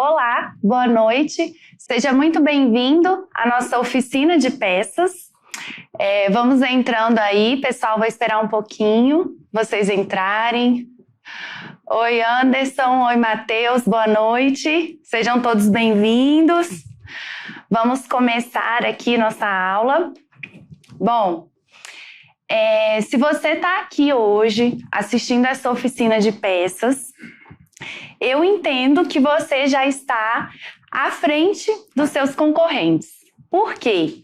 Olá, boa noite. Seja muito bem-vindo à nossa oficina de peças. Vamos entrando aí, pessoal, vou esperar um pouquinho vocês entrarem. Oi, Anderson. Oi, Matheus. Boa noite. Sejam todos bem-vindos. Vamos começar aqui nossa aula. Bom, se você está aqui hoje assistindo essa oficina de peças, eu entendo que você já está à frente dos seus concorrentes. Por quê?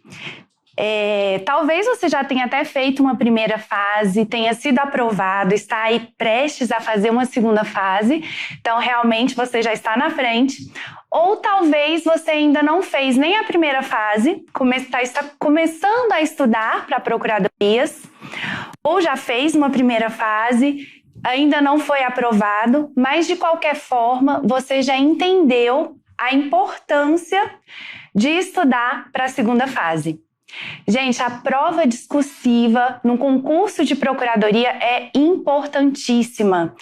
Talvez você já tenha até feito uma primeira fase, tenha sido aprovado, está aí prestes a fazer uma segunda fase, então realmente você já está na frente. Ou talvez você ainda não fez nem a primeira fase, está começando a estudar para procuradorias, ou já fez uma primeira fase, ainda não foi aprovado, mas de qualquer forma você já entendeu a importância de estudar para a segunda fase. Gente, a prova discursiva no concurso de procuradoria é importantíssima.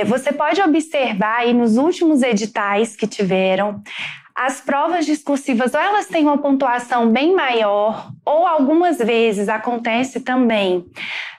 Você pode observar aí nos últimos editais que tiveram, as provas discursivas ou elas têm uma pontuação bem maior, ou algumas vezes acontece também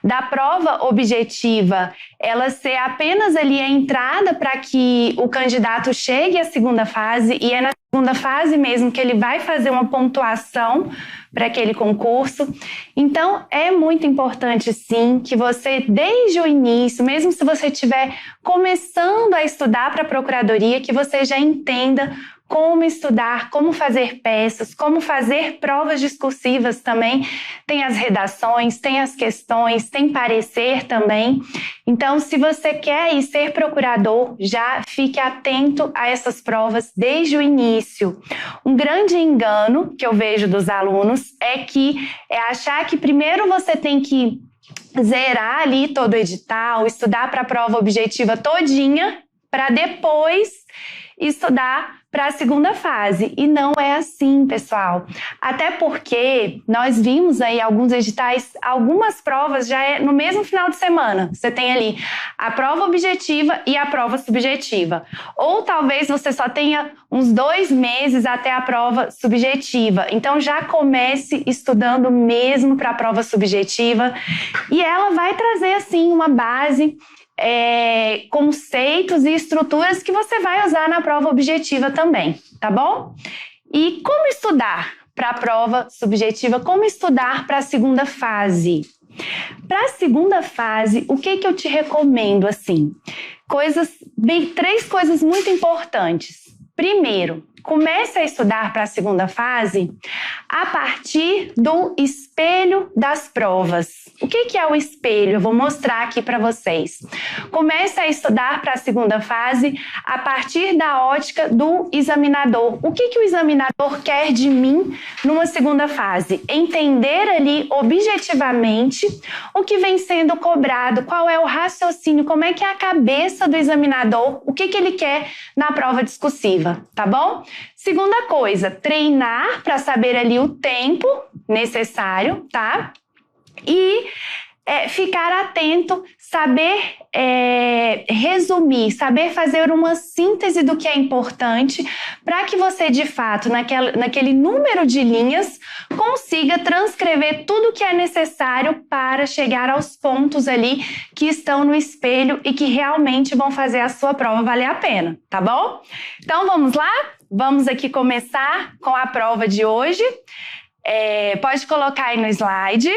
da prova objetiva ela ser apenas ali a entrada para que o candidato chegue à segunda fase, e é na segunda fase mesmo que ele vai fazer uma pontuação para aquele concurso. Então, é muito importante, sim, que você, desde o início, mesmo se você estiver começando a estudar para a procuradoria, que você já entenda como estudar, como fazer peças, como fazer provas discursivas também. Tem as redações, tem as questões, tem parecer também. Então, se você quer ser procurador, já fique atento a essas provas desde o início. Um grande engano que eu vejo dos alunos é achar que primeiro você tem que zerar ali todo o edital, estudar para a prova objetiva todinha, para depois estudar para a segunda fase. E não é assim, pessoal. Até porque nós vimos aí alguns editais, algumas provas já é no mesmo final de semana. Você tem ali a prova objetiva e a prova subjetiva. Ou talvez você só tenha uns 2 meses até a prova subjetiva. Então já comece estudando mesmo para a prova subjetiva. E ela vai trazer assim uma base, conceitos e estruturas que você vai usar na prova objetiva também, tá bom? E como estudar para a prova subjetiva? Como estudar para a segunda fase? Para a segunda fase, o que eu te recomendo assim? 3 coisas muito importantes. Primeiro, comece a estudar para a segunda fase a partir do espelho das provas. O que é o espelho? Eu vou mostrar aqui para vocês. Comece a estudar para a segunda fase a partir da ótica do examinador. O que o examinador quer de mim numa segunda fase? Entender ali objetivamente o que vem sendo cobrado, qual é o raciocínio, como é que é a cabeça do examinador, o que ele quer na prova discursiva, tá bom? Segunda coisa, treinar para saber ali o tempo necessário, tá? E ficar atento, saber resumir, saber fazer uma síntese do que é importante para que você, de fato, naquele número de linhas, consiga transcrever tudo o que é necessário para chegar aos pontos ali que estão no espelho e que realmente vão fazer a sua prova valer a pena, tá bom? Então, vamos lá? Vamos aqui começar com a prova de hoje. Pode colocar aí no slide.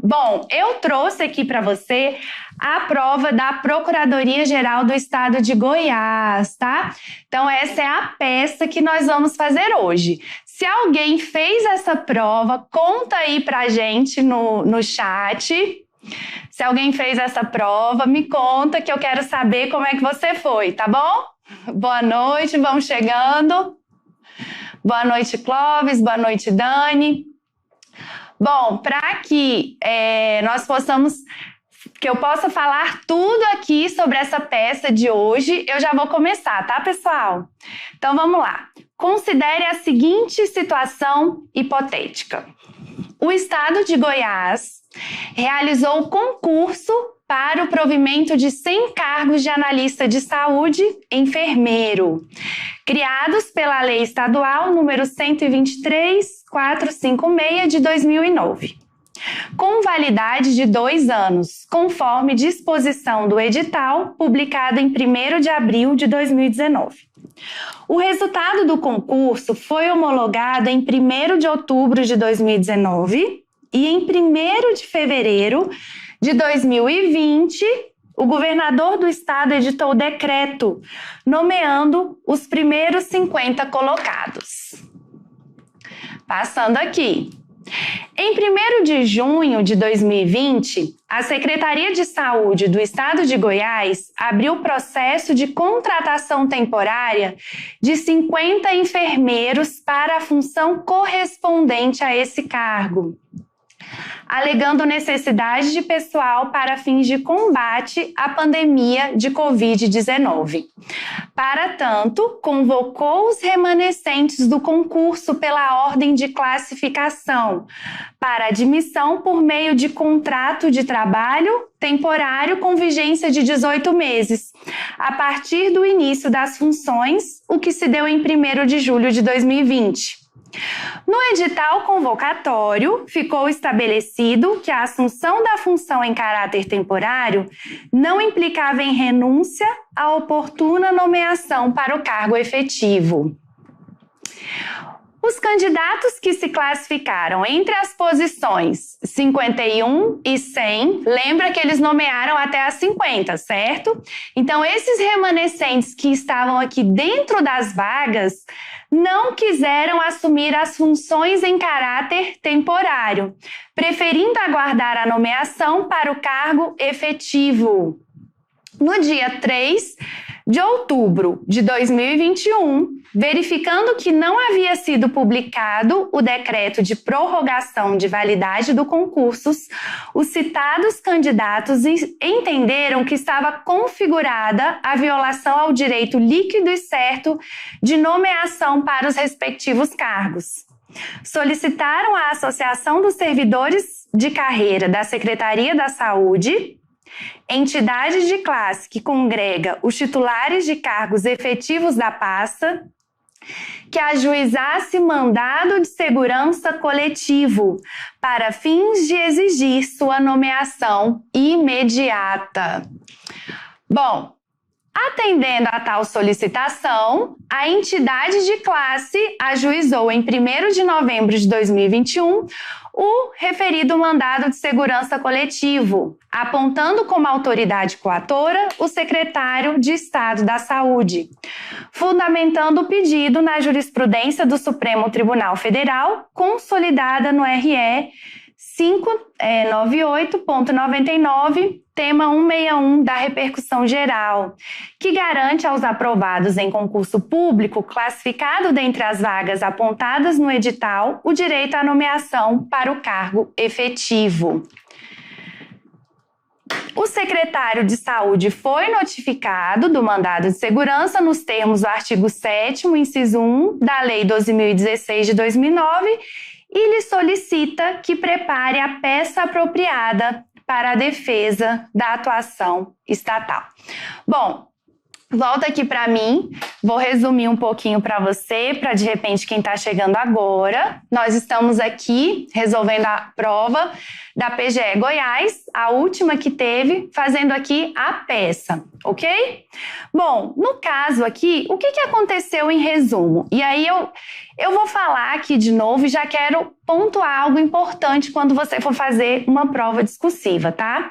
Bom, eu trouxe aqui para você a prova da Procuradoria-Geral do Estado de Goiás, tá? Então, essa é a peça que nós vamos fazer hoje. Se alguém fez essa prova, conta aí pra gente no chat. Se alguém fez essa prova, me conta que eu quero saber como é que você foi, tá bom? Boa noite, vamos chegando. Boa noite, Clóvis. Boa noite, Dani. Bom, para que eu possa falar tudo aqui sobre essa peça de hoje, eu já vou começar, tá, pessoal? Então, vamos lá. Considere a seguinte situação hipotética. O Estado de Goiás realizou o concurso para o provimento de 100 cargos cargos de analista de saúde, enfermeiro, criados pela Lei Estadual número 123.456 de 2009, com validade de 2 anos, conforme disposição do edital, publicado em 1º de abril de 2019. O resultado do concurso foi homologado em 1º de outubro de 2019 e em 1º de fevereiro de 2020, o governador do estado editou o decreto, nomeando os primeiros 50 colocados. Passando aqui. Em 1º de junho de 2020, a Secretaria de Saúde do Estado de Goiás abriu o processo de contratação temporária de 50 enfermeiros para a função correspondente a esse cargo, alegando necessidade de pessoal para fins de combate à pandemia de Covid-19. Para tanto, convocou os remanescentes do concurso pela ordem de classificação para admissão por meio de contrato de trabalho temporário com vigência de 18 meses, a partir do início das funções, o que se deu em 1º de julho de 2020. No edital convocatório, ficou estabelecido que a assunção da função em caráter temporário não implicava em renúncia à oportuna nomeação para o cargo efetivo. Os candidatos que se classificaram entre as posições 51 e 100, lembra que eles nomearam até as 50, certo? Então, esses remanescentes que estavam aqui dentro das vagas não quiseram assumir as funções em caráter temporário, preferindo aguardar a nomeação para o cargo efetivo. No dia 3 de outubro de 2021, verificando que não havia sido publicado o decreto de prorrogação de validade do concurso, os citados candidatos entenderam que estava configurada a violação ao direito líquido e certo de nomeação para os respectivos cargos. Solicitaram à Associação dos Servidores de Carreira da Secretaria da Saúde, entidade de classe que congrega os titulares de cargos efetivos da pasta, que ajuizasse mandado de segurança coletivo para fins de exigir sua nomeação imediata. Bom, atendendo a tal solicitação, a entidade de classe ajuizou em 1º de novembro de 2021 o referido mandado de segurança coletivo, apontando como autoridade coatora o secretário de Estado da Saúde, fundamentando o pedido na jurisprudência do Supremo Tribunal Federal, consolidada no RE 598.99, tema 161 da repercussão geral, que garante aos aprovados em concurso público classificado dentre as vagas apontadas no edital o direito à nomeação para o cargo efetivo. O secretário de Saúde foi notificado do mandado de segurança nos termos do artigo 7º, inciso 1 da Lei 12.016 de 2009 e lhe solicita que prepare a peça apropriada para a defesa da atuação estatal. Bom, volta aqui para mim, vou resumir um pouquinho para você, para de repente quem está chegando agora. Nós estamos aqui resolvendo a prova da PGE Goiás, a última que teve, fazendo aqui a peça, ok? Bom, no caso aqui, o que aconteceu em resumo? E aí eu vou falar aqui de novo e já quero pontuar algo importante quando você for fazer uma prova discursiva, tá?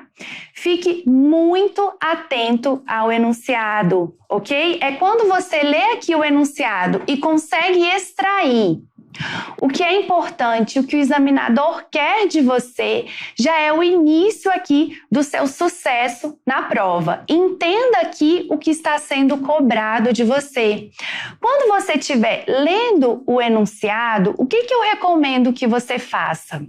Fique muito atento ao enunciado, ok? É quando você lê aqui o enunciado e consegue extrair o que é importante, o que o examinador quer de você, já é o início aqui do seu sucesso na prova. Entenda aqui o que está sendo cobrado de você. Quando você estiver lendo o enunciado, o que eu recomendo que você faça?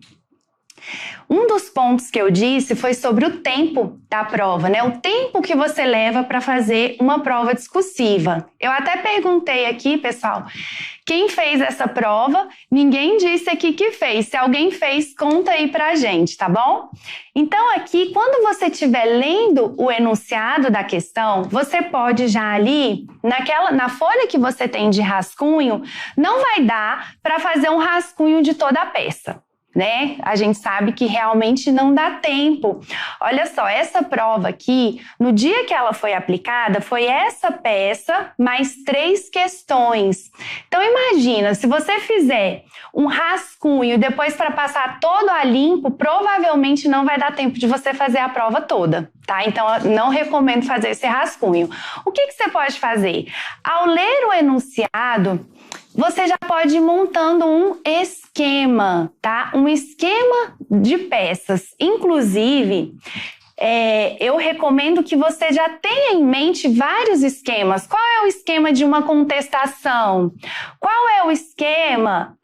Um dos pontos que eu disse foi sobre o tempo da prova, né? O tempo que você leva para fazer uma prova discursiva. Eu até perguntei aqui, pessoal, quem fez essa prova? Ninguém disse aqui que fez. Se alguém fez, conta aí pra gente, tá bom? Então aqui, quando você estiver lendo o enunciado da questão, você pode já ali, na folha que você tem de rascunho, não vai dar para fazer um rascunho de toda a peça, né? A gente sabe que realmente não dá tempo. Olha só, essa prova aqui, no dia que ela foi aplicada, foi essa peça mais 3 questões. Então imagina, se você fizer um rascunho depois para passar todo a limpo, provavelmente não vai dar tempo de você fazer a prova toda, tá? Então eu não recomendo fazer esse rascunho. O que você pode fazer? Ao ler o enunciado, você já pode ir montando um esquema, tá? Um esquema de peças. Inclusive, eu recomendo que você já tenha em mente vários esquemas. Qual é o esquema de uma contestação? Qual é o esquema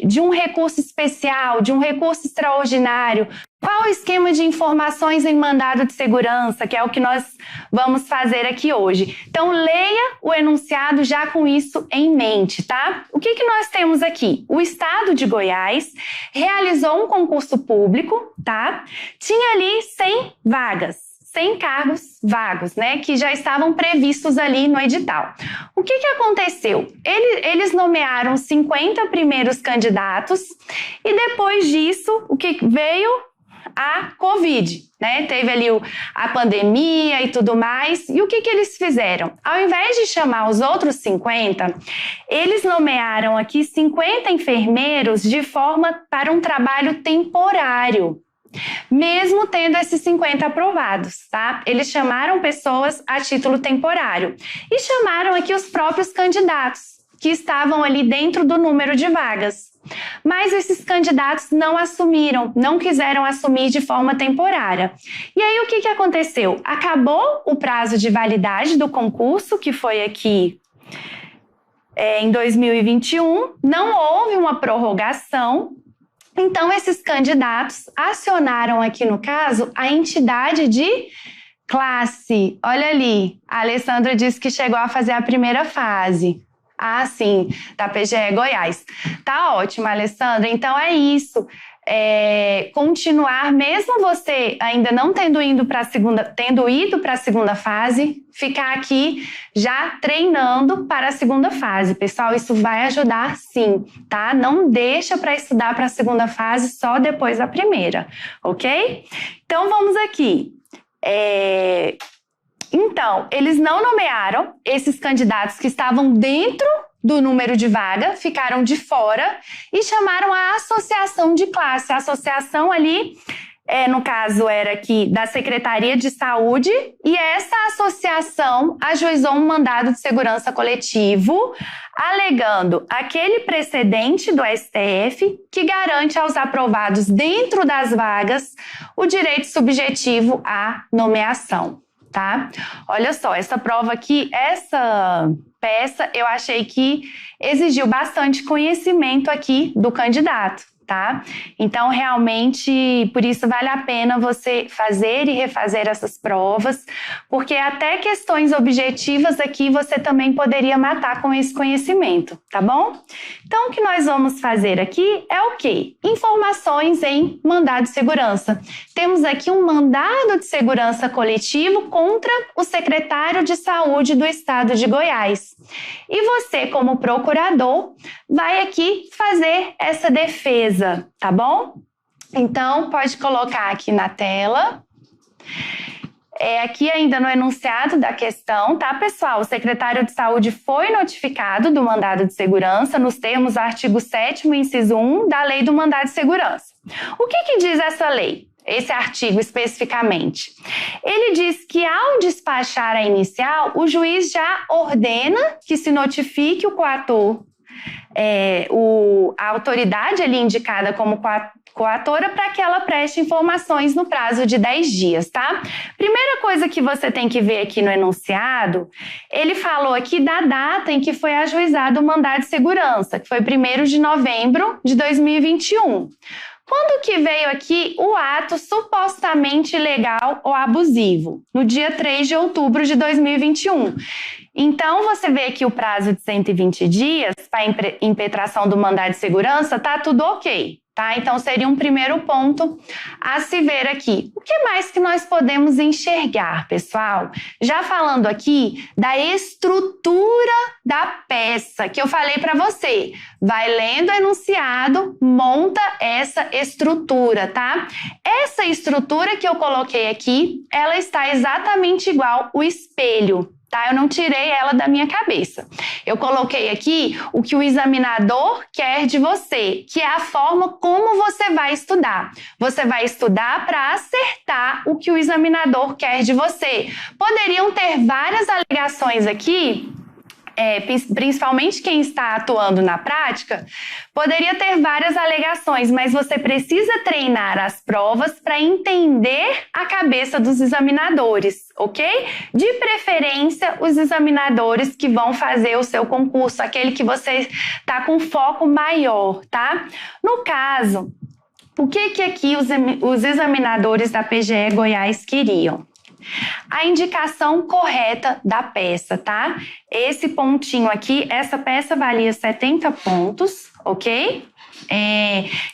de um recurso especial, de um recurso extraordinário? Qual o esquema de informações em mandado de segurança, que é o que nós vamos fazer aqui hoje? Então, leia o enunciado já com isso em mente, tá? O que nós temos aqui? O Estado de Goiás realizou um concurso público, tá? Tinha ali 100 vagas. 100 cargos vagos, né, que já estavam previstos ali no edital. O que aconteceu? Eles nomearam 50 primeiros candidatos e depois disso, o que veio? A Covid, né? Teve ali a pandemia e tudo mais. E o que eles fizeram? Ao invés de chamar os outros 50, eles nomearam aqui 50 enfermeiros de forma para um trabalho temporário, mesmo tendo esses 50 aprovados, tá? Eles chamaram pessoas a título temporário e chamaram aqui os próprios candidatos que estavam ali dentro do número de vagas. Mas esses candidatos não assumiram, não quiseram assumir de forma temporária. E aí o que aconteceu? Acabou o prazo de validade do concurso, que foi aqui em 2021, não houve uma prorrogação. Então, esses candidatos acionaram aqui, no caso, a entidade de classe. Olha ali, a Alessandra disse que chegou a fazer a primeira fase. Ah, sim, da PGE Goiás. Tá ótimo, Alessandra. Então é isso. Continuar, mesmo você ainda não tendo ido para a segunda fase, ficar aqui já treinando para a segunda fase. Pessoal, isso vai ajudar sim, tá? Não deixa para estudar para a segunda fase só depois da primeira, ok? Então vamos aqui. Então, eles não nomearam esses candidatos que estavam dentro do número de vaga, ficaram de fora e chamaram a associação de classe. A associação ali, no caso, era aqui da Secretaria de Saúde, e essa associação ajuizou um mandado de segurança coletivo, alegando aquele precedente do STF que garante aos aprovados dentro das vagas o direito subjetivo à nomeação. Tá? Olha só, essa prova aqui, essa peça, eu achei que exigiu bastante conhecimento aqui do candidato, tá? Então, realmente, por isso vale a pena você fazer e refazer essas provas, porque até questões objetivas aqui você também poderia matar com esse conhecimento, tá bom? Então, o que nós vamos fazer aqui é o quê? Informações em mandado de segurança. Temos aqui um mandado de segurança coletivo contra o secretário de Saúde do Estado de Goiás. E você, como procurador, vai aqui fazer essa defesa, tá bom? Então, pode colocar aqui na tela. Aqui ainda no enunciado da questão, tá, pessoal? O secretário de Saúde foi notificado do mandado de segurança nos termos do artigo 7º, inciso 1 da Lei do Mandado de Segurança. O que diz essa lei? Esse artigo especificamente? Ele diz que ao despachar a inicial, o juiz já ordena que se notifique o coator, a autoridade ali indicada como coatora, para que ela preste informações no prazo de 10 dias, tá? Primeira coisa que você tem que ver aqui no enunciado, ele falou aqui da data em que foi ajuizado o mandado de segurança, que foi 1º de novembro de 2021. Quando que veio aqui o ato supostamente ilegal ou abusivo? No dia 3 de outubro de 2021. Então, você vê aqui o prazo de 120 dias para impetração do mandado de segurança, tá tudo ok, tá? Então, seria um primeiro ponto a se ver aqui. O que mais que nós podemos enxergar, pessoal? Já falando aqui da estrutura da peça, que eu falei para você. Vai lendo o enunciado, monta essa estrutura, tá? Essa estrutura que eu coloquei aqui, ela está exatamente igual o espelho. Tá? Eu não tirei ela da minha cabeça. Eu coloquei aqui o que o examinador quer de você, que é a forma como você vai estudar. Você vai estudar para acertar o que o examinador quer de você. Poderiam ter várias alegações aqui, principalmente quem está atuando na prática, poderia ter várias alegações, mas você precisa treinar as provas para entender a cabeça dos examinadores, ok? De preferência, os examinadores que vão fazer o seu concurso, aquele que você está com foco maior, tá? No caso, o que aqui os examinadores da PGE Goiás queriam? A indicação correta da peça, tá? Esse pontinho aqui, essa peça valia 70 pontos, ok?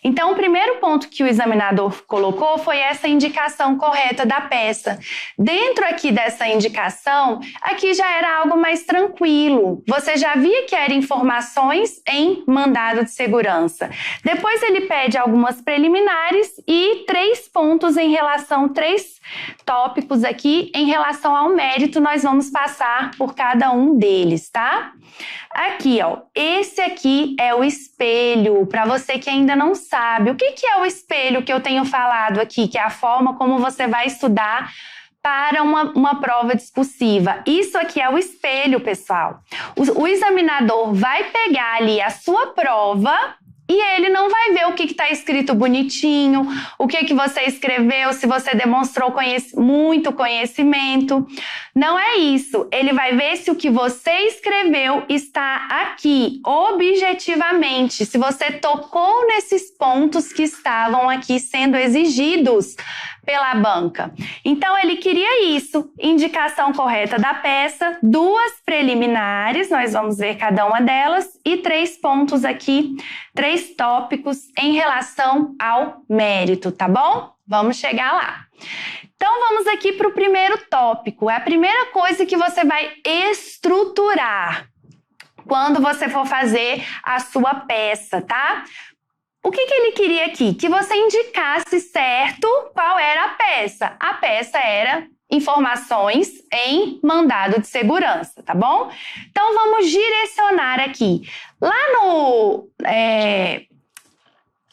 Então, o primeiro ponto que o examinador colocou foi essa indicação correta da peça. Dentro aqui dessa indicação, aqui já era algo mais tranquilo. Você já via que eram informações em mandado de segurança. Depois ele pede algumas preliminares e 3 pontos em relação, 3 tópicos aqui em relação ao mérito. Nós vamos passar por cada um deles, tá? Aqui, ó, esse aqui é o espelho, para você que ainda não sabe. O que é o espelho que eu tenho falado aqui, que é a forma como você vai estudar para uma prova discursiva? Isso aqui é o espelho, pessoal. O examinador vai pegar ali a sua prova e ele não vai ver o que está escrito bonitinho, o que você escreveu, se você demonstrou muito conhecimento. Não é isso. Ele vai ver se o que você escreveu está aqui, objetivamente, se você tocou nesses pontos que estavam aqui sendo exigidos pela banca. Então, ele queria isso, indicação correta da peça, 2 preliminares, nós vamos ver cada uma delas, e 3 pontos aqui, 3 tópicos em relação ao mérito, tá bom? Vamos chegar lá. Então, vamos aqui para o primeiro tópico. É a primeira coisa que você vai estruturar quando você for fazer a sua peça, tá? O que ele queria aqui? Que você indicasse certo qual era a peça. A peça era informações em mandado de segurança, tá bom? Então, vamos direcionar aqui. Lá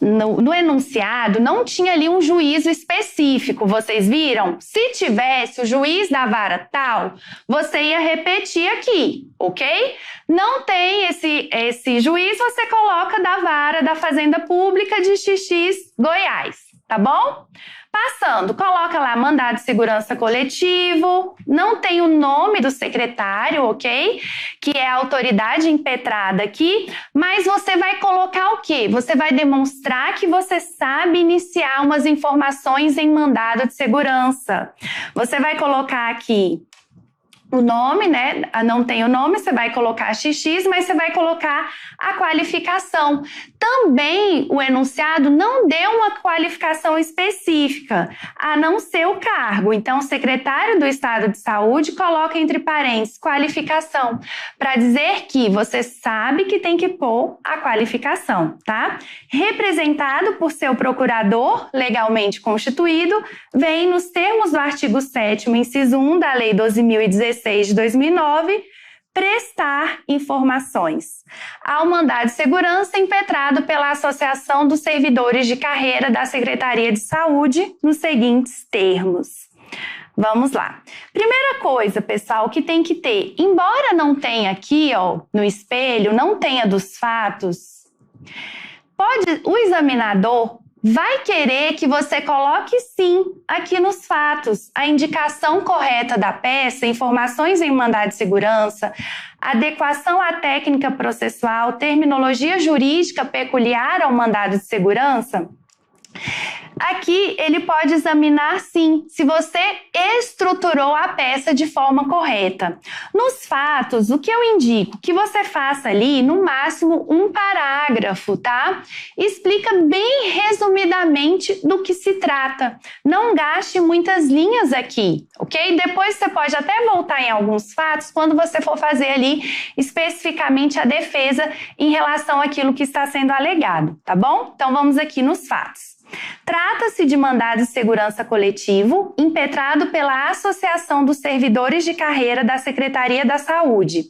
no enunciado, não tinha ali um juízo específico, vocês viram? Se tivesse o juiz da vara tal, você ia repetir aqui, ok? Não tem esse juiz, você coloca da vara da Fazenda Pública de XX Goiás, tá bom? Passando, coloca lá mandado de segurança coletivo, não tem o nome do secretário, ok? Que é a autoridade impetrada aqui, mas você vai colocar o quê? Você vai demonstrar que você sabe iniciar umas informações em mandado de segurança. Você vai colocar aqui o nome, né? Não tem o nome, você vai colocar XX, mas você vai colocar a qualificação. Também o enunciado não deu uma qualificação específica, a não ser o cargo. Então, o secretário do Estado de Saúde coloca entre parênteses qualificação, para dizer que você sabe que tem que pôr a qualificação, tá? Representado por seu procurador legalmente constituído, vem nos termos do artigo 7º, inciso 1 da Lei 12.016 de 2009, prestar informações ao mandado de segurança impetrado pela Associação dos Servidores de Carreira da Secretaria de Saúde nos seguintes termos. Vamos lá. Primeira coisa, pessoal, que tem que ter, embora não tenha aqui, ó, no espelho, não tenha dos fatos, o examinador vai querer que você coloque sim aqui nos fatos a indicação correta da peça, informações em mandado de segurança, adequação à técnica processual, terminologia jurídica peculiar ao mandado de segurança. Aqui ele pode examinar sim se você estruturou a peça de forma correta. Nos fatos, o que eu indico? Que você faça ali no máximo um parágrafo, tá? Explica bem resumidamente do que se trata. Não gaste muitas linhas aqui, ok? Depois você pode até voltar em alguns fatos quando você for fazer ali especificamente a defesa em relação àquilo que está sendo alegado, tá bom? Então vamos aqui nos fatos. Trata-se de mandado de segurança coletivo impetrado pela Associação dos Servidores de Carreira da Secretaria da Saúde,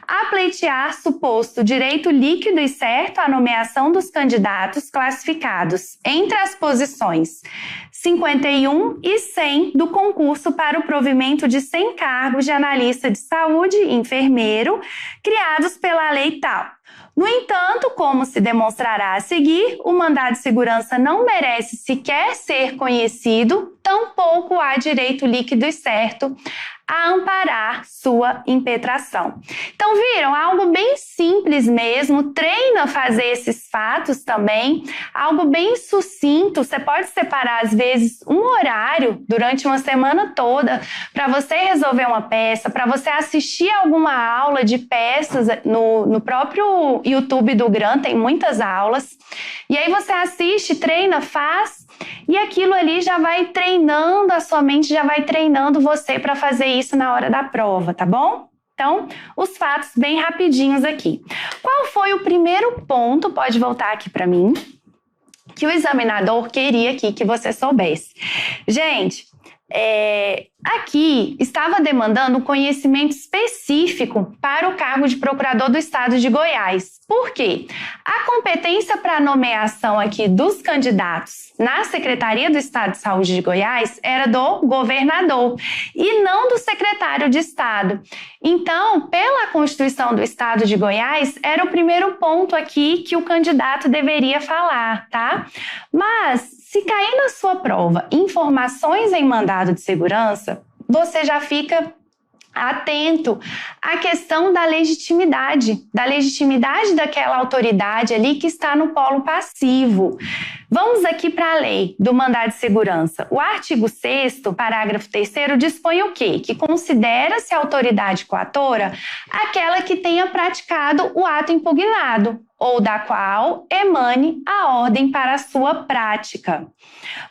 a pleitear suposto direito líquido e certo à nomeação dos candidatos classificados entre as posições 51 e 100 do concurso para o provimento de 100 cargos de analista de saúde e enfermeiro criados pela lei tal. No entanto, como se demonstrará a seguir, o mandado de segurança não merece sequer ser conhecido, tampouco há direito líquido e certo a amparar sua impetração. Então, viram? Algo bem simples mesmo, treina fazer esses fatos também, algo bem sucinto. Você pode separar, às vezes, um horário durante uma semana toda para você resolver uma peça, para você assistir alguma aula de peças no próprio YouTube do GRAN, tem muitas aulas. E aí você assiste, treina, faz, e aquilo ali já vai treinando a sua mente, já vai treinando você para fazer isso na hora da prova, tá bom? Então, os fatos bem rapidinhos aqui. Qual foi o primeiro ponto, pode voltar aqui para mim, que o examinador queria aqui que você soubesse? Gente, aqui estava demandando um conhecimento específico para o cargo de procurador do estado de Goiás. Por quê? A competência para a nomeação aqui dos candidatos na Secretaria do Estado de Saúde de Goiás era do governador e não do secretário de Estado. Então, pela Constituição do Estado de Goiás, era o primeiro ponto aqui que o candidato deveria falar, tá? Mas, se cair na sua prova informações em mandado de segurança, você já fica atento à questão da legitimidade daquela autoridade ali que está no polo passivo. Vamos aqui para a lei do mandado de segurança. O artigo 6º, parágrafo 3º, dispõe o quê? Que considera-se a autoridade coatora aquela que tenha praticado o ato impugnado ou da qual emane a ordem para a sua prática.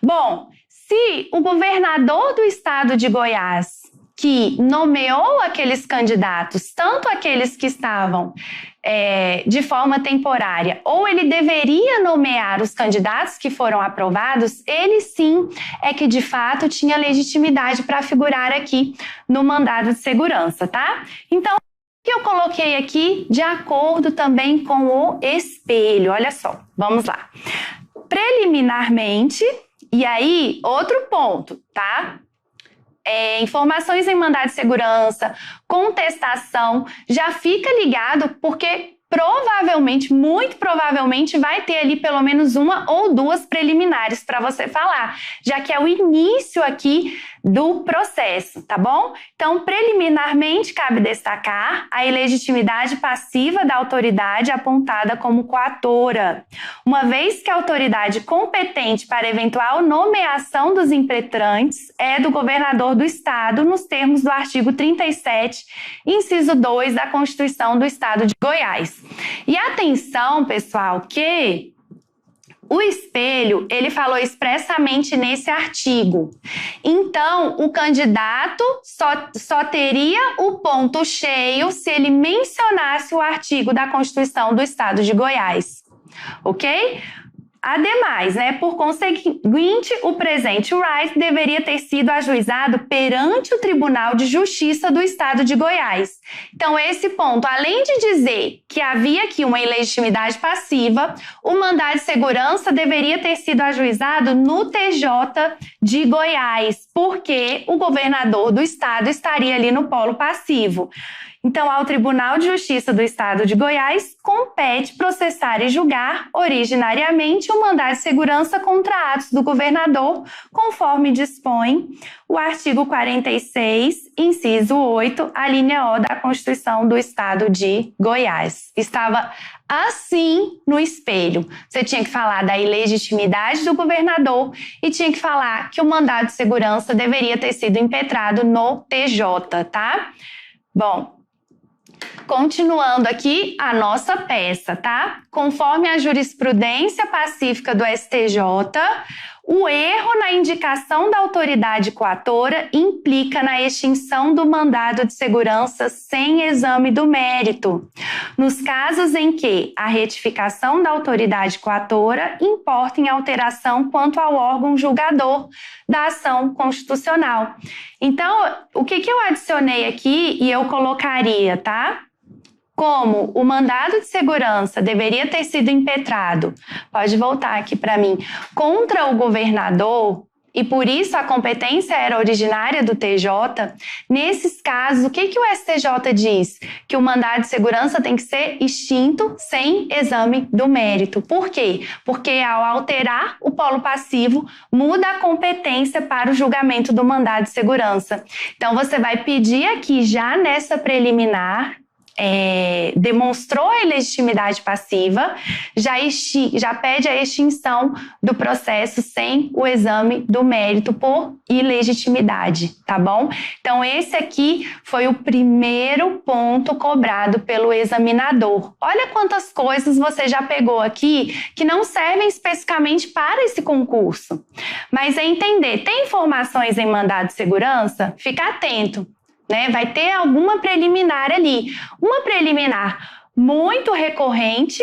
Bom, se o governador do estado de Goiás que nomeou aqueles candidatos, tanto aqueles que estavam de forma temporária, ou ele deveria nomear os candidatos que foram aprovados, ele sim é que de fato tinha legitimidade para figurar aqui no mandado de segurança, tá? Então, o que eu coloquei aqui de acordo também com o espelho, olha só, vamos lá. Preliminarmente, e aí outro ponto, tá? Informações em mandado de segurança, contestação, já fica ligado porque provavelmente, muito provavelmente, vai ter ali pelo menos uma ou duas preliminares para você falar, já que é o início aqui do processo, tá bom? Então, preliminarmente, cabe destacar a ilegitimidade passiva da autoridade apontada como coatora, uma vez que a autoridade competente para eventual nomeação dos impetrantes é do governador do estado, nos termos do artigo 37, inciso 2 da Constituição do Estado de Goiás. E atenção, pessoal, que o espelho, ele falou expressamente nesse artigo. Então, o candidato só teria o ponto cheio se ele mencionasse o artigo da Constituição do Estado de Goiás, ok? Ademais, por conseguinte, o presente right deveria ter sido ajuizado perante o Tribunal de Justiça do Estado de Goiás. Então, esse ponto, além de dizer que havia aqui uma ilegitimidade passiva, o mandado de segurança deveria ter sido ajuizado no TJ de Goiás, porque o governador do estado estaria ali no polo passivo. Então, ao Tribunal de Justiça do Estado de Goiás compete processar e julgar originariamente o mandado de segurança contra atos do governador, conforme dispõe o artigo 46, inciso 8, a linha O da Constituição do Estado de Goiás. Estava assim no espelho. Você tinha que falar da ilegitimidade do governador e tinha que falar que o mandado de segurança deveria ter sido impetrado no TJ, tá? Bom, continuando aqui a nossa peça, tá? Conforme a jurisprudência pacífica do STJ, o erro na indicação da autoridade coatora implica na extinção do mandado de segurança sem exame do mérito, nos casos em que a retificação da autoridade coatora importa em alteração quanto ao órgão julgador da ação constitucional. Então, o que eu adicionei aqui e eu colocaria, tá? Como o mandado de segurança deveria ter sido impetrado, pode voltar aqui para mim, contra o governador, e por isso a competência era originária do TJ, nesses casos, o que o STJ diz? Que o mandado de segurança tem que ser extinto sem exame do mérito. Por quê? Porque ao alterar o polo passivo, muda a competência para o julgamento do mandado de segurança. Então, você vai pedir aqui já nessa preliminar, demonstrou a ilegitimidade passiva, já pede a extinção do processo sem o exame do mérito por ilegitimidade, tá bom? Então, esse aqui foi o primeiro ponto cobrado pelo examinador. Olha quantas coisas você já pegou aqui que não servem especificamente para esse concurso, mas é entender, tem informações em mandado de segurança? Fica atento. Vai ter alguma preliminar ali. Uma preliminar muito recorrente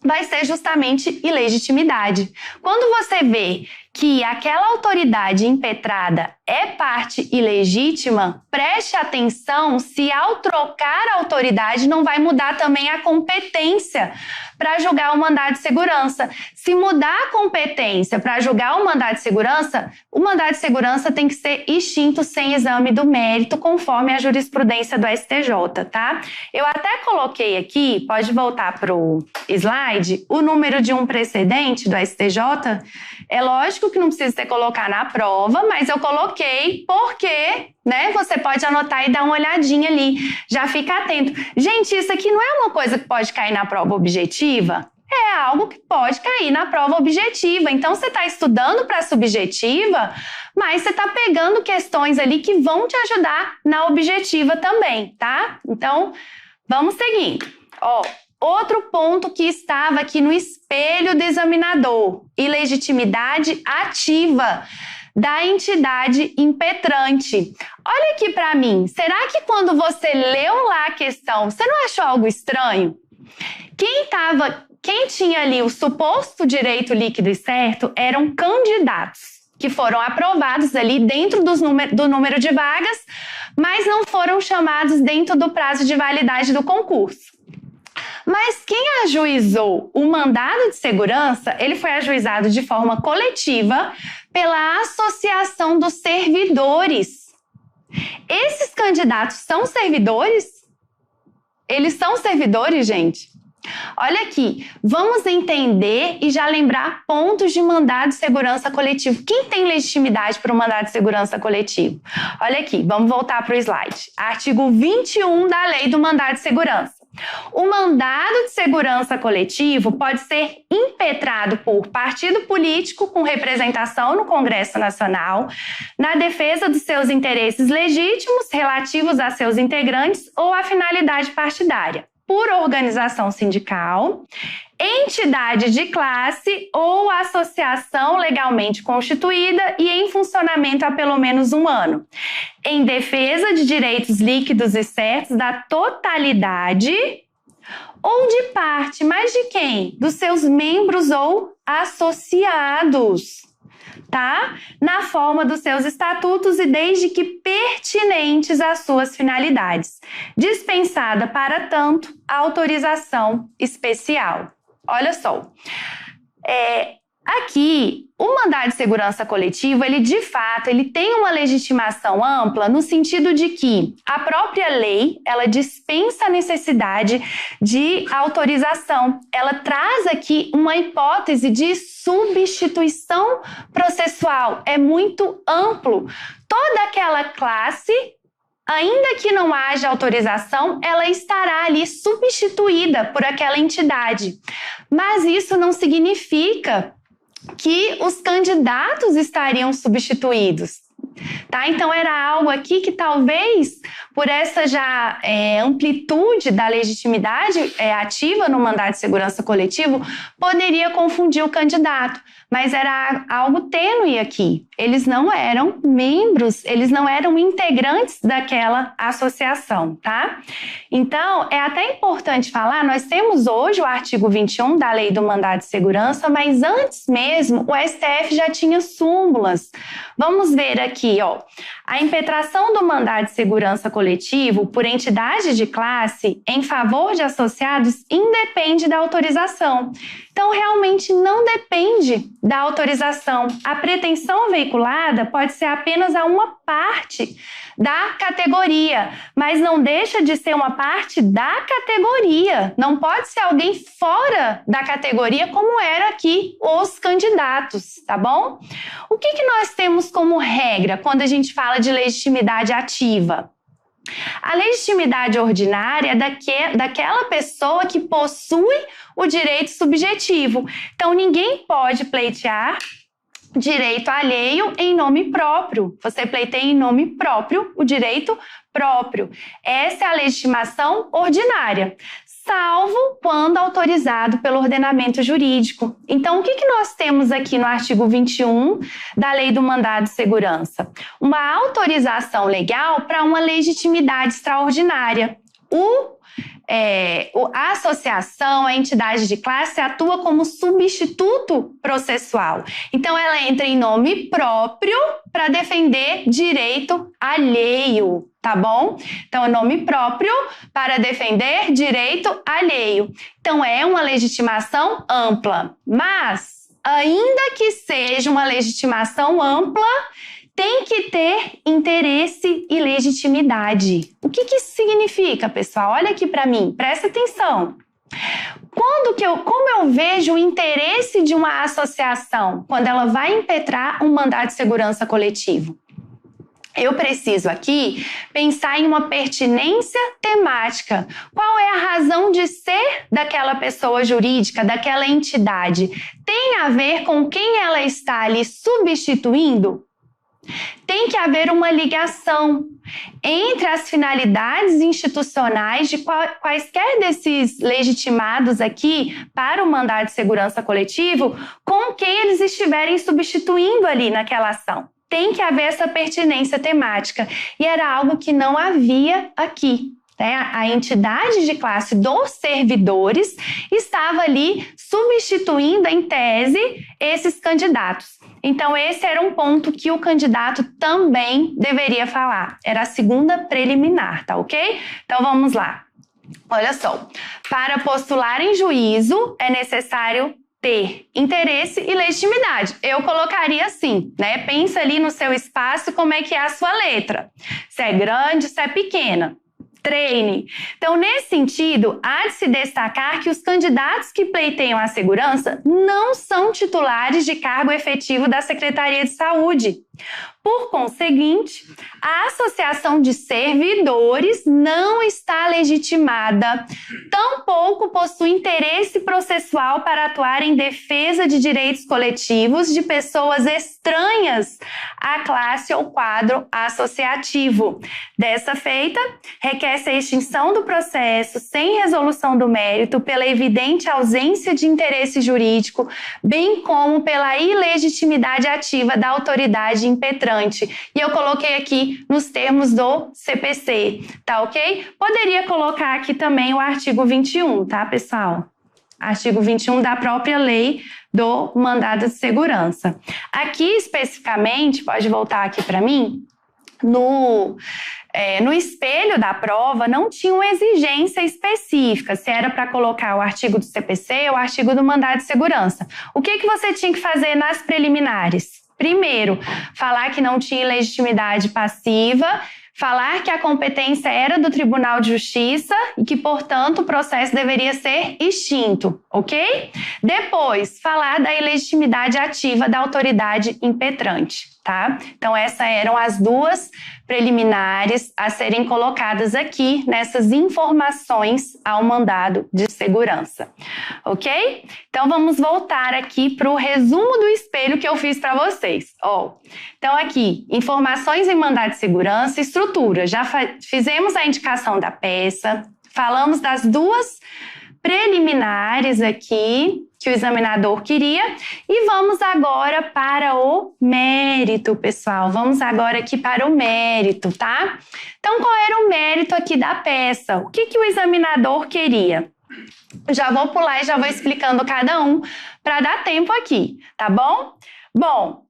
vai ser justamente ilegitimidade. Quando você vê que aquela autoridade impetrada é parte ilegítima, preste atenção se ao trocar a autoridade não vai mudar também a competência para julgar o mandado de segurança. Se mudar a competência para julgar o mandado de segurança tem que ser extinto sem exame do mérito, conforme a jurisprudência do STJ, tá? Eu até coloquei aqui, pode voltar para o slide, o número de um precedente do STJ. É lógico que não precisa ter colocar na prova, mas eu coloquei porque, você pode anotar e dar uma olhadinha ali. Já fica atento. Gente, isso aqui não é uma coisa que pode cair na prova objetiva? É algo que pode cair na prova objetiva. Então, você está estudando para a subjetiva, mas você está pegando questões ali que vão te ajudar na objetiva também, tá? Então, vamos seguindo. Outro ponto que estava aqui no espelho do examinador, ilegitimidade ativa da entidade impetrante. Olha aqui para mim, será que quando você leu lá a questão, você não achou algo estranho? Quem tinha ali o suposto direito líquido e certo eram candidatos que foram aprovados ali dentro do número de vagas, mas não foram chamados dentro do prazo de validade do concurso. Mas quem ajuizou o mandado de segurança, ele foi ajuizado de forma coletiva pela Associação dos Servidores. Esses candidatos são servidores? Eles são servidores, gente? Olha aqui, vamos entender e já lembrar pontos de mandado de segurança coletivo. Quem tem legitimidade para o mandado de segurança coletivo? Olha aqui, vamos voltar para o slide. Artigo 21 da Lei do Mandado de Segurança. O mandado de segurança coletivo pode ser impetrado por partido político com representação no Congresso Nacional, na defesa dos seus interesses legítimos relativos a seus integrantes ou à finalidade partidária, por organização sindical, entidade de classe ou associação legalmente constituída e em funcionamento há pelo menos 1 ano, em defesa de direitos líquidos e certos da totalidade ou de parte, mas de quem? Dos seus membros ou associados, tá? Na forma dos seus estatutos e desde que pertinentes às suas finalidades, dispensada, para tanto, a autorização especial. Olha só, Aqui, o mandado de segurança coletiva, ele de fato, ele tem uma legitimação ampla no sentido de que a própria lei, ela dispensa a necessidade de autorização. Ela traz aqui uma hipótese de substituição processual. É muito amplo. Toda aquela classe, ainda que não haja autorização, ela estará ali substituída por aquela entidade. Mas isso não significa que os candidatos estariam substituídos. Tá? Então, era algo aqui que talvez, por essa já amplitude da legitimidade ativa no mandado de segurança coletivo, poderia confundir o candidato. Mas era algo tênue aqui. Eles não eram membros, eles não eram integrantes daquela associação, tá? Então, é até importante falar, nós temos hoje o artigo 21 da Lei do Mandado de Segurança, mas antes mesmo o STF já tinha súmulas. Vamos ver aqui, ó. A impetração do mandado de segurança coletivo por entidade de classe em favor de associados independe da autorização. Então, realmente não depende da autorização. A pretensão veiculada pode ser apenas a uma parte da categoria, mas não deixa de ser uma parte da categoria. Não pode ser alguém fora da categoria, como era aqui os candidatos, tá bom? O que nós temos como regra quando a gente fala de legitimidade ativa? A legitimidade ordinária é daquela pessoa que possui o direito subjetivo. Então, ninguém pode pleitear direito alheio em nome próprio. Você pleiteia em nome próprio o direito próprio. Essa é a legitimação ordinária, salvo quando autorizado pelo ordenamento jurídico. Então, o que nós temos aqui no artigo 21 da Lei do Mandado de Segurança? Uma autorização legal para uma legitimidade extraordinária. A associação, a entidade de classe, atua como substituto processual. Então, ela entra em nome próprio para defender direito alheio, tá bom? Então, é nome próprio para defender direito alheio. Então, é uma legitimação ampla. Mas, ainda que seja uma legitimação ampla, tem que ter interesse e legitimidade. O que isso significa, pessoal? Olha aqui para mim, presta atenção. Como eu vejo o interesse de uma associação quando ela vai impetrar um mandado de segurança coletivo? Eu preciso aqui pensar em uma pertinência temática. Qual é a razão de ser daquela pessoa jurídica, daquela entidade? Tem a ver com quem ela está ali substituindo? Tem que haver uma ligação entre as finalidades institucionais de quaisquer desses legitimados aqui para o mandado de segurança coletivo com quem eles estiverem substituindo ali naquela ação. Tem que haver essa pertinência temática. E era algo que não havia aqui. A entidade de classe dos servidores estava ali substituindo, em tese, esses candidatos. Então, esse era um ponto que o candidato também deveria falar. Era a segunda preliminar, tá ok? Então, vamos lá. Olha só. Para postular em juízo, é necessário ter interesse e legitimidade. Eu colocaria assim, né? Pensa ali no seu espaço como é que é a sua letra. Se é grande, se é pequena. Treine. Então, nesse sentido, há de se destacar que os candidatos que pleiteiam a segurança não são titulares de cargo efetivo da Secretaria de Saúde. Por conseguinte, a associação de servidores não está legitimada, tampouco possui interesse processual para atuar em defesa de direitos coletivos de pessoas estranhas à classe ou quadro associativo. Dessa feita, requer-se a extinção do processo sem resolução do mérito pela evidente ausência de interesse jurídico, bem como pela ilegitimidade ativa da autoridade impetrante. E eu coloquei aqui nos termos do CPC, tá ok? Poderia colocar aqui também o artigo 21, tá, pessoal? Artigo 21 da própria lei do mandado de segurança. Aqui, especificamente, pode voltar aqui para mim, no no espelho da prova não tinha uma exigência específica, se era para colocar o artigo do CPC ou o artigo do mandado de segurança. O que você tinha que fazer nas preliminares? Primeiro, falar que não tinha legitimidade passiva, falar que a competência era do Tribunal de Justiça e que, portanto, o processo deveria ser extinto, ok? Depois, falar da ilegitimidade ativa da autoridade impetrante, tá? Então, essas eram as duas preliminares a serem colocadas aqui nessas informações ao mandado de segurança, ok? Então, vamos voltar aqui para o resumo do espelho que eu fiz para vocês. Então, aqui, informações em mandado de segurança, estrutura. Já fizemos a indicação da peça, falamos das duas preliminares aqui que o examinador queria e vamos agora para o mérito, pessoal. Vamos agora aqui para o mérito, tá? Então, qual era o mérito aqui da peça? O que o examinador queria? Já vou pular e já vou explicando cada um para dar tempo aqui, tá bom? Bom,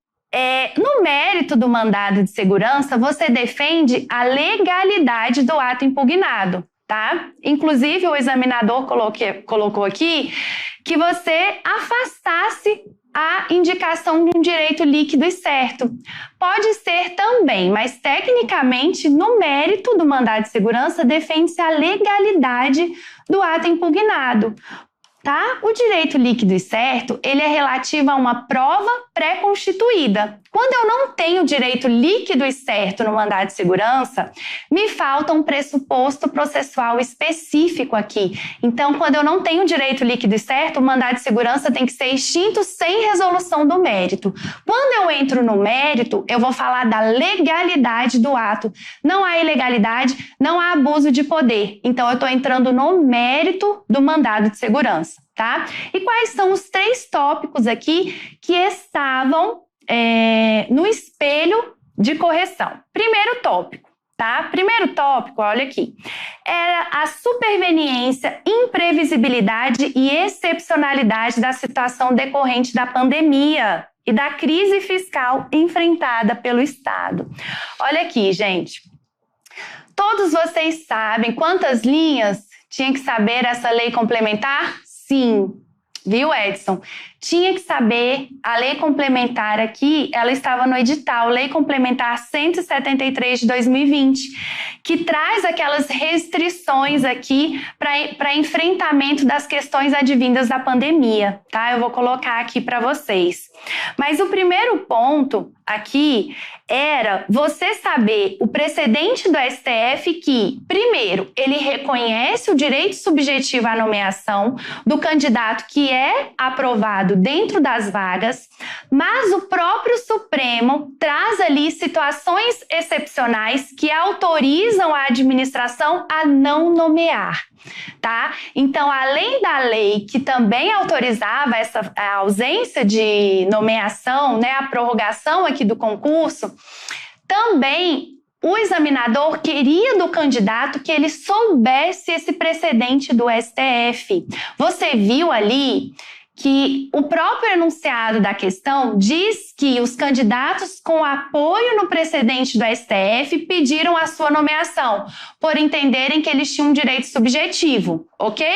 no mérito do mandado de segurança, você defende a legalidade do ato impugnado, tá? Inclusive, o examinador colocou aqui que você afastasse a indicação de um direito líquido e certo. Pode ser também, mas tecnicamente, no mérito do mandado de segurança, defende-se a legalidade do ato impugnado. Tá? O direito líquido e certo, ele é relativo a uma prova pré-constituída. Quando eu não tenho direito líquido e certo no mandado de segurança, me falta um pressuposto processual específico aqui. Então, quando eu não tenho direito líquido e certo, o mandado de segurança tem que ser extinto sem resolução do mérito. Quando eu entro no mérito, eu vou falar da legalidade do ato. Não há ilegalidade, não há abuso de poder. Então, eu estou entrando no mérito do mandado de segurança, tá? E quais são os 3 tópicos aqui que estavam no espelho de correção? Primeiro tópico, tá? Primeiro tópico, olha aqui, era a superveniência, imprevisibilidade e excepcionalidade da situação decorrente da pandemia e da crise fiscal enfrentada pelo Estado. Olha aqui, gente. Todos vocês sabem quantas linhas tinha que saber essa lei complementar? Sim. Viu, Edson? Tinha que saber, a lei complementar aqui, ela estava no edital, Lei Complementar 173 de 2020, que traz aquelas restrições aqui para enfrentamento das questões advindas da pandemia, tá? Eu vou colocar aqui para vocês. Mas o primeiro ponto aqui era você saber o precedente do STF que, primeiro, ele reconhece o direito subjetivo à nomeação do candidato que é aprovado dentro das vagas, mas o próprio Supremo traz ali situações excepcionais que autorizam a administração a não nomear, tá? Então, além da lei que também autorizava a ausência de nomeação, né, a prorrogação aqui do concurso, também o examinador queria do candidato que ele soubesse esse precedente do STF. Você viu ali que o próprio enunciado da questão diz que os candidatos com apoio no precedente do STF pediram a sua nomeação, por entenderem que eles tinham um direito subjetivo, ok?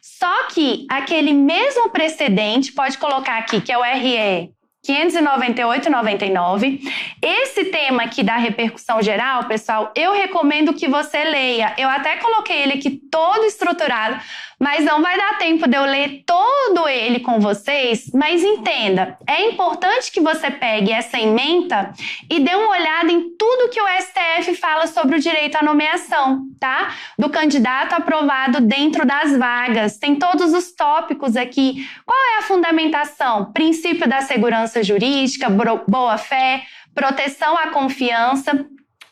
Só que aquele mesmo precedente, pode colocar aqui, que é o RE 598/99. Esse tema aqui da repercussão geral, pessoal, eu recomendo que você leia. Eu até coloquei ele aqui todo estruturado, mas não vai dar tempo de eu ler todo ele com vocês. Mas entenda, é importante que você pegue essa ementa e dê uma olhada em tudo que o STF fala sobre o direito à nomeação, tá? Do candidato aprovado dentro das vagas. Tem todos os tópicos aqui. Qual é a fundamentação? Princípio da segurança jurídica, boa-fé, proteção à confiança.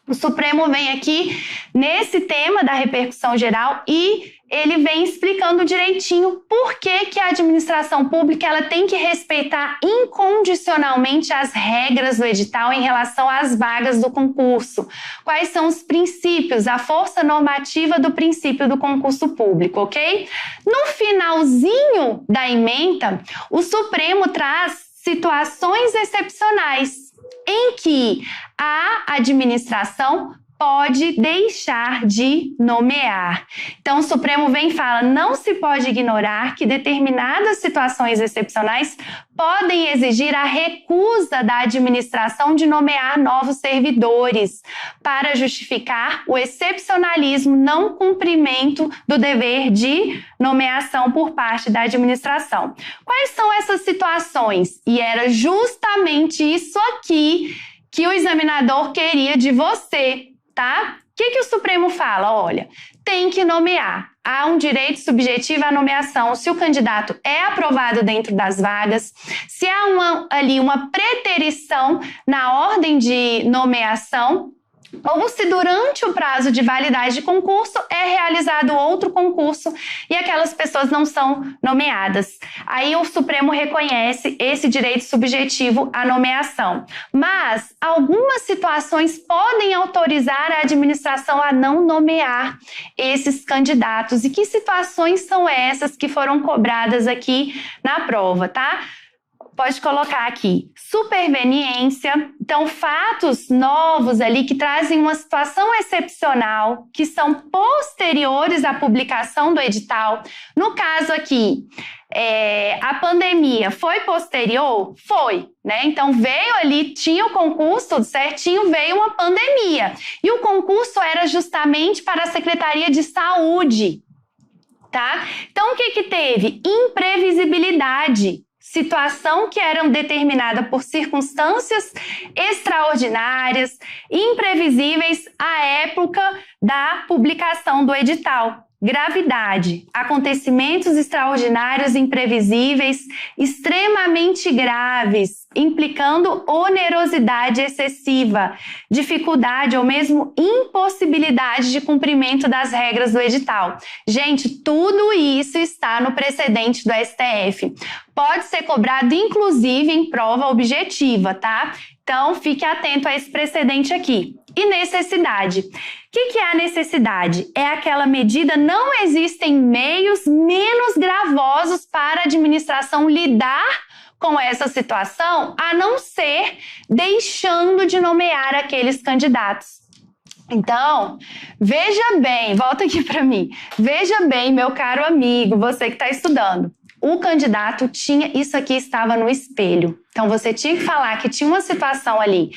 O Supremo vem aqui nesse tema da repercussão geral e ele vem explicando direitinho por que a administração pública ela tem que respeitar incondicionalmente as regras do edital em relação às vagas do concurso. Quais são os princípios, a força normativa do princípio do concurso público, ok? No finalzinho da ementa, o Supremo traz situações excepcionais em que a administração pode deixar de nomear. Então, o Supremo vem e fala, não se pode ignorar que determinadas situações excepcionais podem exigir a recusa da administração de nomear novos servidores para justificar o excepcionalismo não cumprimento do dever de nomeação por parte da administração. Quais são essas situações? E era justamente isso aqui que o examinador queria de você, tá? O que o Supremo fala? Olha, tem que nomear. Há um direito subjetivo à nomeação se o candidato é aprovado dentro das vagas, se há ali uma preterição na ordem de nomeação, ou se durante o prazo de validade de concurso é realizado outro concurso e aquelas pessoas não são nomeadas. Aí o Supremo reconhece esse direito subjetivo à nomeação. Mas algumas situações podem autorizar a administração a não nomear esses candidatos. E que situações são essas que foram cobradas aqui na prova, tá? Pode colocar aqui, superveniência, então fatos novos ali que trazem uma situação excepcional, que são posteriores à publicação do edital. No caso aqui, a pandemia foi posterior? Foi, né? Então veio ali, tinha o concurso, tudo certinho, veio uma pandemia. E o concurso era justamente para a Secretaria de Saúde, tá? Então o que teve? Imprevisibilidade. Situação que era determinada por circunstâncias extraordinárias, imprevisíveis à época da publicação do edital. Gravidade, acontecimentos extraordinários, imprevisíveis, extremamente graves, implicando onerosidade excessiva, dificuldade ou mesmo impossibilidade de cumprimento das regras do edital. Gente, tudo isso está no precedente do STF. Pode ser cobrado, inclusive, em prova objetiva, tá? Então, fique atento a esse precedente aqui. E necessidade. O que é a necessidade? É aquela medida, não existem meios menos gravosos para a administração lidar com essa situação, a não ser deixando de nomear aqueles candidatos. Então, veja bem, volta aqui para mim, veja bem, meu caro amigo, você que está estudando. O candidato tinha, isso aqui estava no espelho. Então, você tinha que falar que tinha uma situação ali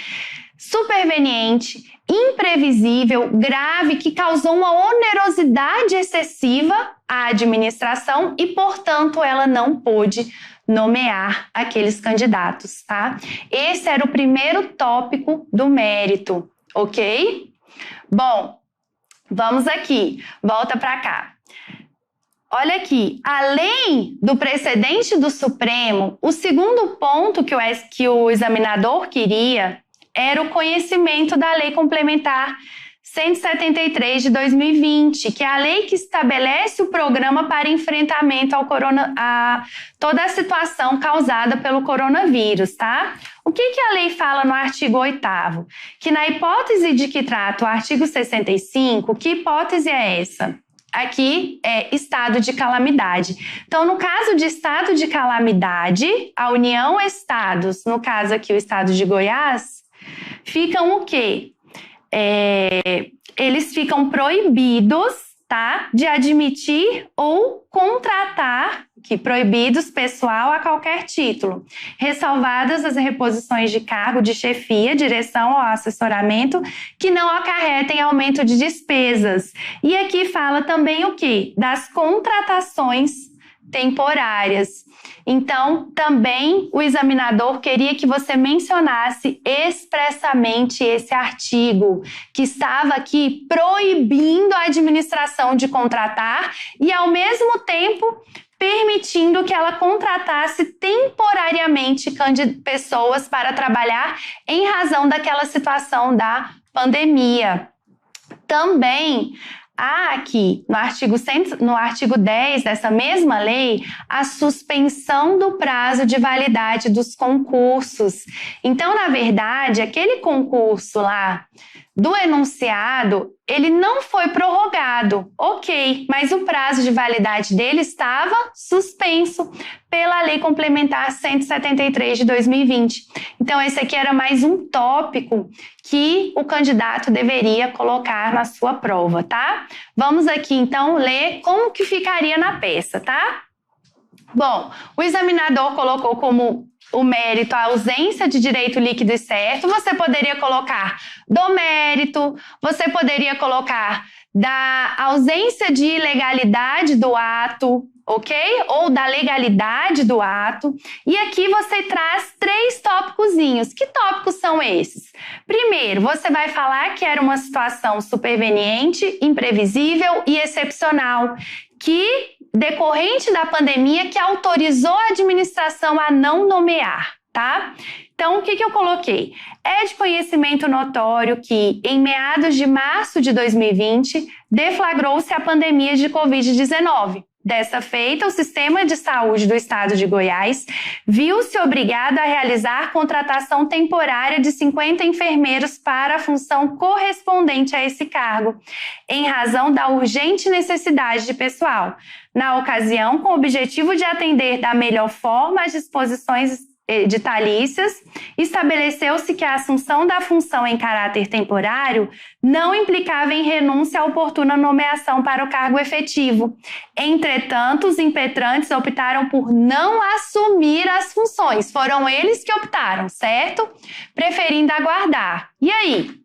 superveniente, imprevisível, grave, que causou uma onerosidade excessiva à administração e, portanto, ela não pôde nomear aqueles candidatos, tá? Esse era o primeiro tópico do mérito, ok? Bom, vamos aqui, volta para cá. Olha aqui, além do precedente do Supremo, o segundo ponto que o examinador queria era o conhecimento da Lei Complementar 173 de 2020, que é a lei que estabelece o programa para enfrentamento a toda a situação causada pelo coronavírus, tá? O que a lei fala no artigo 8º? Que na hipótese de que trata o artigo 65, que hipótese é essa? Aqui é estado de calamidade. Então, no caso de estado de calamidade, a União Estados, no caso aqui o estado de Goiás, ficam o quê? Eles ficam proibidos, tá, de admitir ou contratar, que proibidos pessoal a qualquer título, ressalvadas as reposições de cargo de chefia, direção ou assessoramento que não acarretem aumento de despesas. E aqui fala também o quê? Das contratações temporárias. Então, também o examinador queria que você mencionasse expressamente esse artigo, que estava aqui proibindo a administração de contratar e, ao mesmo tempo, permitindo que ela contratasse temporariamente pessoas para trabalhar em razão daquela situação da pandemia. Também há aqui, no artigo 10 dessa mesma lei, a suspensão do prazo de validade dos concursos. Então, na verdade, aquele concurso lá do enunciado, ele não foi prorrogado, ok, mas o prazo de validade dele estava suspenso pela Lei Complementar 173 de 2020. Então, esse aqui era mais um tópico que o candidato deveria colocar na sua prova, tá? Vamos aqui, então, ler como que ficaria na peça, tá? Bom, o examinador colocou como o mérito a ausência de direito líquido e certo. Você poderia colocar do mérito, você poderia colocar da ausência de ilegalidade do ato, ok? Ou da legalidade do ato. E aqui você traz 3 tópicozinhos. Que tópicos são esses? Primeiro, você vai falar que era uma situação superveniente, imprevisível e excepcional, que decorrente da pandemia que autorizou a administração a não nomear, tá? Então, o que eu coloquei? É de conhecimento notório que, em meados de março de 2020, deflagrou-se a pandemia de Covid-19. Dessa feita, o Sistema de Saúde do Estado de Goiás viu-se obrigado a realizar contratação temporária de 50 enfermeiros para a função correspondente a esse cargo, em razão da urgente necessidade de pessoal. Na ocasião, com o objetivo de atender da melhor forma às disposições editalícias, estabeleceu-se que a assunção da função em caráter temporário não implicava em renúncia à oportuna nomeação para o cargo efetivo. Entretanto, os impetrantes optaram por não assumir as funções. Foram eles que optaram, certo? Preferindo aguardar. E aí?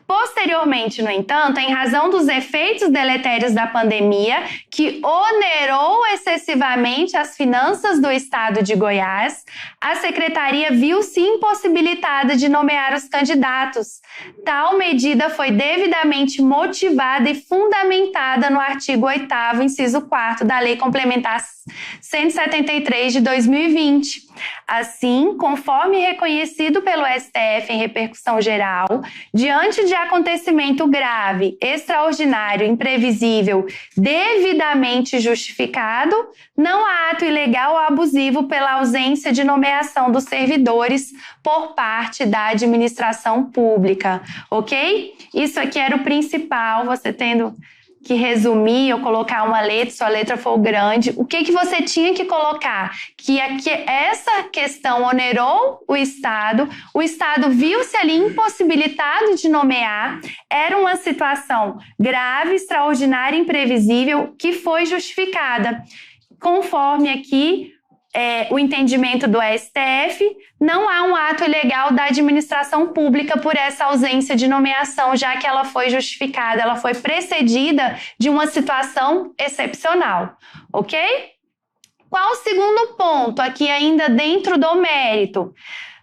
Posteriormente, no entanto, em razão dos efeitos deletérios da pandemia, que onerou excessivamente as finanças do Estado de Goiás, a Secretaria viu-se impossibilitada de nomear os candidatos. Tal medida foi devidamente motivada e fundamentada no artigo 8º, inciso 4º da Lei Complementar 173 de 2020. Assim, conforme reconhecido pelo STF em repercussão geral, diante de acontecimento grave, extraordinário, imprevisível, devidamente justificado, não há ato ilegal ou abusivo pela ausência de nomeação dos servidores por parte da administração pública, ok? Isso aqui era o principal, você tendo que resumir ou colocar uma letra, se a letra for grande, o que você tinha que colocar? Que aqui, essa questão onerou o Estado viu-se ali impossibilitado de nomear, era uma situação grave, extraordinária, imprevisível, que foi justificada. Conforme aqui o entendimento do STF, não há um ato ilegal da administração pública por essa ausência de nomeação, já que ela foi justificada, ela foi precedida de uma situação excepcional, ok? Qual o segundo ponto aqui ainda dentro do mérito?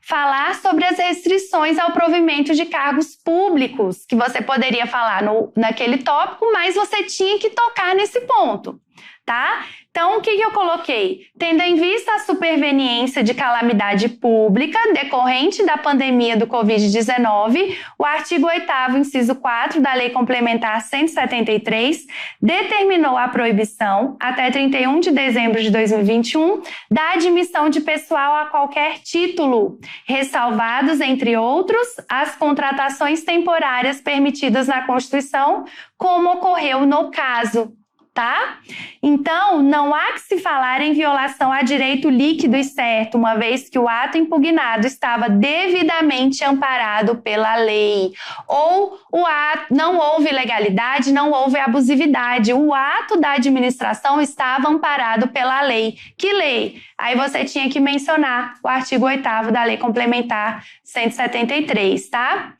Falar sobre as restrições ao provimento de cargos públicos, que você poderia falar naquele tópico, mas você tinha que tocar nesse ponto, tá? Então, o que eu coloquei? Tendo em vista a superveniência de calamidade pública decorrente da pandemia do Covid-19, o artigo 8º, inciso 4 da Lei Complementar 173 determinou a proibição, até 31 de dezembro de 2021, da admissão de pessoal a qualquer título, ressalvados, entre outros, as contratações temporárias permitidas na Constituição, como ocorreu no caso. Tá? Então, não há que se falar em violação a direito líquido e certo, uma vez que o ato impugnado estava devidamente amparado pela lei. Ou o ato, não houve ilegalidade, não houve abusividade. O ato da administração estava amparado pela lei. Que lei? Aí você tinha que mencionar o artigo 8º da Lei Complementar 173, tá?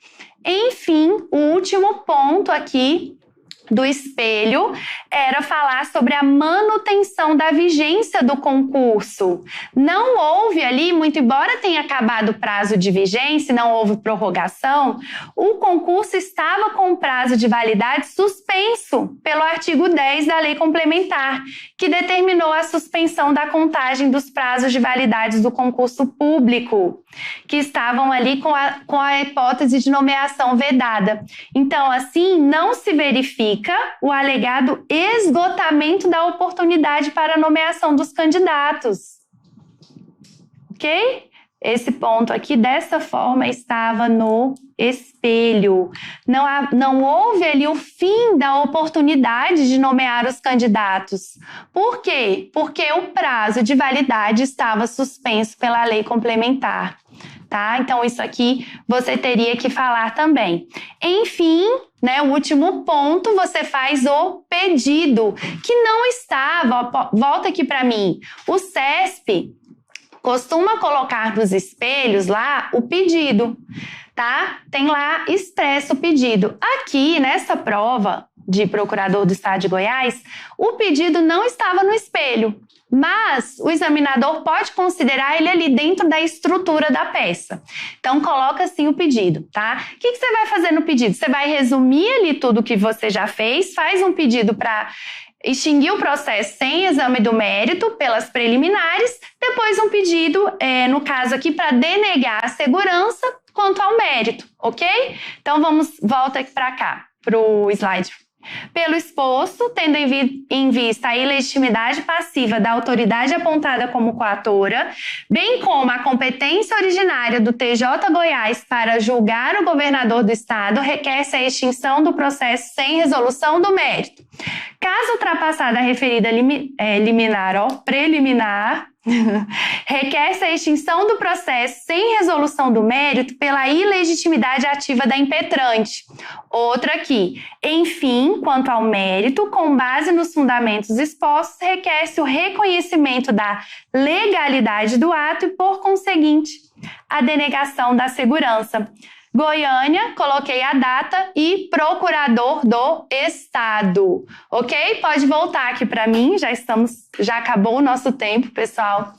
Enfim, o último ponto aqui do espelho era falar sobre a manutenção da vigência do concurso. Não houve ali, muito embora tenha acabado o prazo de vigência, não houve prorrogação, o concurso estava com o prazo de validade suspenso pelo artigo 10 da Lei Complementar, que determinou a suspensão da contagem dos prazos de validade do concurso público, que estavam ali com a hipótese de nomeação vedada. Então, assim, não se verifica o alegado esgotamento da oportunidade para a nomeação dos candidatos. Ok? esse ponto aqui, dessa forma, estava no espelho. Não houve ali o fim da oportunidade de nomear os candidatos. Por quê? Porque o prazo de validade estava suspenso pela lei complementar. Tá? Então, isso aqui você teria que falar também. Enfim, né, o último ponto, você faz o pedido, que não estava, volta aqui para mim, o CESP costuma colocar nos espelhos lá o pedido, tá? Tem lá expresso o pedido. Aqui, nessa prova de procurador do Estado de Goiás, o pedido não estava no espelho, mas o examinador pode considerar ele ali dentro da estrutura da peça. Então, coloca assim o pedido, tá? O que você vai fazer no pedido? Você vai resumir ali tudo que você já fez, faz um pedido para extinguir o processo sem exame do mérito pelas preliminares, depois um pedido, no caso aqui, para denegar a segurança quanto ao mérito, ok? Então, volta aqui para cá, para o slide. Pelo exposto, tendo em vista a ilegitimidade passiva da autoridade apontada como coatora, bem como a competência originária do TJ Goiás para julgar o governador do estado, requer-se a extinção do processo sem resolução do mérito. Caso ultrapassada a referida preliminar, requer-se a extinção do processo sem resolução do mérito pela ilegitimidade ativa da impetrante. Outra aqui. Enfim, quanto ao mérito, com base nos fundamentos expostos, requer-se o reconhecimento da legalidade do ato e, por conseguinte, a denegação da segurança. Goiânia, coloquei a data e procurador do estado, ok? Pode voltar aqui para mim, já acabou o nosso tempo, pessoal.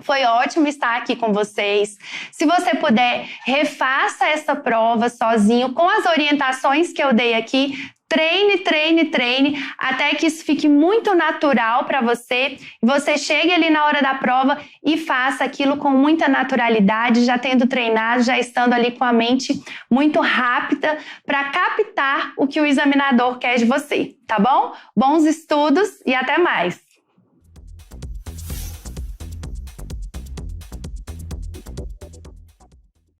Foi ótimo estar aqui com vocês. Se você puder, refaça essa prova sozinho com as orientações que eu dei aqui. Treine, treine, treine, até que isso fique muito natural para você. Você chegue ali na hora da prova e faça aquilo com muita naturalidade, já tendo treinado, já estando ali com a mente muito rápida para captar o que o examinador quer de você, tá bom? Bons estudos e até mais!